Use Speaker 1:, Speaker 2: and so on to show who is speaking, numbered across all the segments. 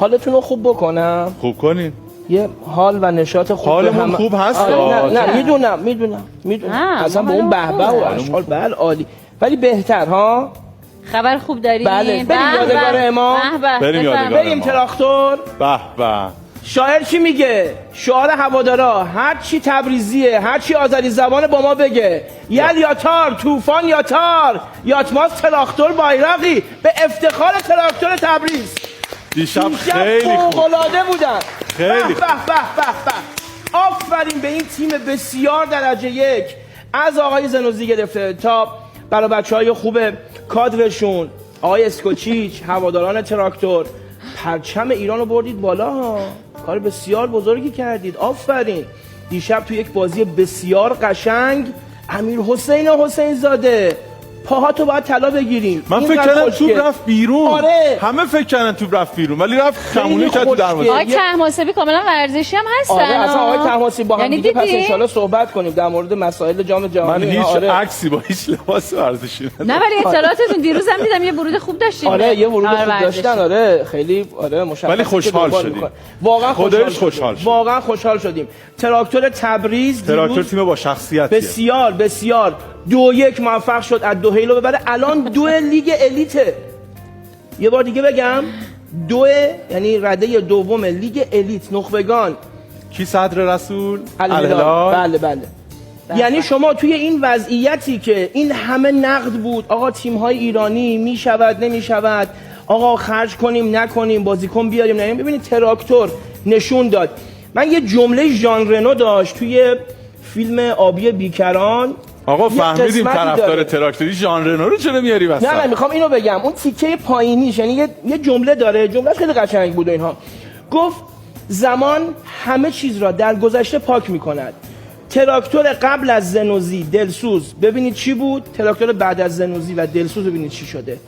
Speaker 1: حالتون رو خوب بکنم.
Speaker 2: خوب کنین.
Speaker 1: یه حال و نشاط خوب.
Speaker 2: حالمون خوب هست.
Speaker 1: نه میدونم اصلا با اون بهبه و اشغال بله عالی، ولی بهتر ها.
Speaker 3: خبر خوب داریم.
Speaker 1: بله بریم یادگار امام. بریم تراکتور.
Speaker 2: به به.
Speaker 1: شاعر چی میگه؟ شعار هوادارا هر چی تبریزیه، هر چی آذری زبان با ما بگه. یل یا تار، طوفان یا تار، یاتماس تراکتور بایراقی، به افتخار تراکتور تبریز.
Speaker 2: دیشب خیلی
Speaker 1: فوق‌العاده بودن.
Speaker 2: خیلی
Speaker 1: به. آفرین به این تیم بسیار درجه یک، از آقای زنوزی گرفته تا برای بچه‌های خوب کادرشون، آقای اسکوچیچ، هواداران تراکتور. پرچم ایران رو بردید بالا ها. کار بسیار بزرگی کردید. آفرین. دیشب تو یک بازی بسیار قشنگ امیر حسین زاده پاهاتو باید طلا بگیریم.
Speaker 2: من فکر کردم توپ رفت بیرون.
Speaker 1: آره.
Speaker 2: همه فکر کردن توپ رفت بیرون ولی رفت کمونی کرد تو دروازه.
Speaker 3: آقای طهماسبی کاملا ورزشی هم هستن.
Speaker 1: آره اصلا آقای طهماسبی با هم دیگه پس ان شاءالله صحبت کنیم در مورد مسائل جام جهانی.
Speaker 2: من هیچ عکسی با هیچ لباس ورزشی
Speaker 3: نه ولی اطلاعاتتون دیروز هم دیدم یه ورود خوب داشتین.
Speaker 1: آره یه ورود خوب داشتن. آره خیلی مشخصه.
Speaker 2: ولی خوشحال شدیم.
Speaker 1: واقعا
Speaker 2: خوشحال شدیم.
Speaker 1: واقعا خوشحال شدیم. تراکتور تبریز
Speaker 2: تراکتور تیم با شخصیتیه.
Speaker 1: بسیار 2-1 موفق شد از دوحیل رو ببره. الان 2 لیگ الیته. یه بار دیگه بگم 2 یعنی رده دوم لیگ الیت نخبگان.
Speaker 2: کی صدر رسول؟
Speaker 1: الهلال. بله. یعنی شما توی این وضعیتی که این همه نقد بود آقا تیم‌های ایرانی میشود نمیشود، آقا خرج کنیم نکنیم، بازیکن بیاریم نمیاریم، ببینید تراکتور نشون داد. من یه جمله ژان رنو داشت توی فیلم آبی بیکران.
Speaker 2: آقا فهمیدیم طرفدار تراکتوری ژان رنو رو چرا میاری واسه؟
Speaker 1: نه میخوام اینو بگم. اون تیکه پایینیش یعنی یه جمله داره، جملهش خیلی قشنگ بود اینها. گفت زمان همه چیز را در گذشته پاک میکند. تراکتور قبل از زنوزی دلسوز ببینید چی بود، تراکتور بعد از زنوزی و دلسوز ببینید چی شده.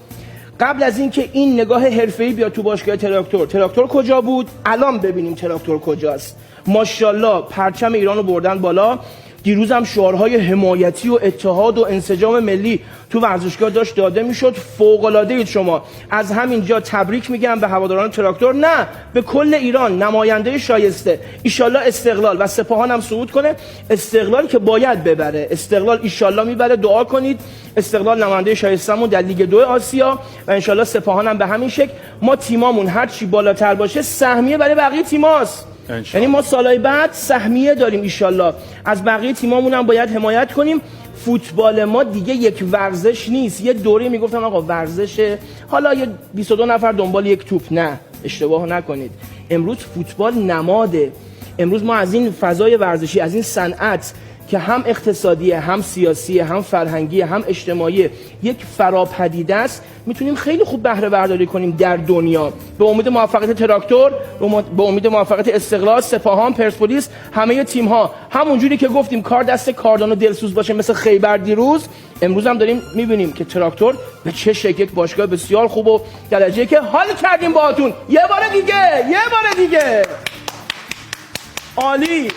Speaker 1: قبل از اینکه این نگاه حرفه‌ای بیاد تو باشگاه تراکتور کجا بود، الان ببینیم تراکتور کجاست. ماشاءالله پرچم ایران رو بردن بالا. دیروز هم شعارهای حمایتی و اتحاد و انسجام ملی تو ورزشگاه داشت داده میشد. فوق‌العاده اید شما. از همینجا تبریک میگم به هواداران تراکتور، نه به کل ایران، نماینده شایسته. ایشالله استقلال و سپاهان هم صعود کنه. استقلال که باید ببره، استقلال ایشالله میبره. دعا کنید استقلال نماینده شایسته‌مون در لیگ 2 آسیا و انشالله سپاهان هم به همین شکل. ما تیمامون هر چی بالاتر باشه سهمیه برای بقیه تیماست. یعنی ما سالهای بعد سهمیه داریم ایشالله. از بقیه تیمامون هم باید حمایت کنیم. فوتبال ما دیگه یک ورزش نیست. یه دوره میگفتم آقا ورزشه، حالا یه 22 نفر دنبال یک توپ. نه اشتباه نکنید. امروز فوتبال نماده. امروز ما از این فضای ورزشی، از این صنعت که هم اقتصادیه، هم سیاسیه، هم فرهنگیه، هم اجتماعی، یک فراپدیده است، میتونیم خیلی خوب بهره برداری کنیم در دنیا. به امید موفقیت تراکتور، به امید موفقیت استقلال، سپاهان، پرسپولیس، همه تیم ها همونجوری که گفتیم کار دست کاردان و دلسوز باشه مثل خیبر دیروز، امروز هم داریم میبینیم که تراکتور به چه شکل یک باشگاه بسیار خوب و درجه که حال کردیم باهاتون. یه بار دیگه عالی.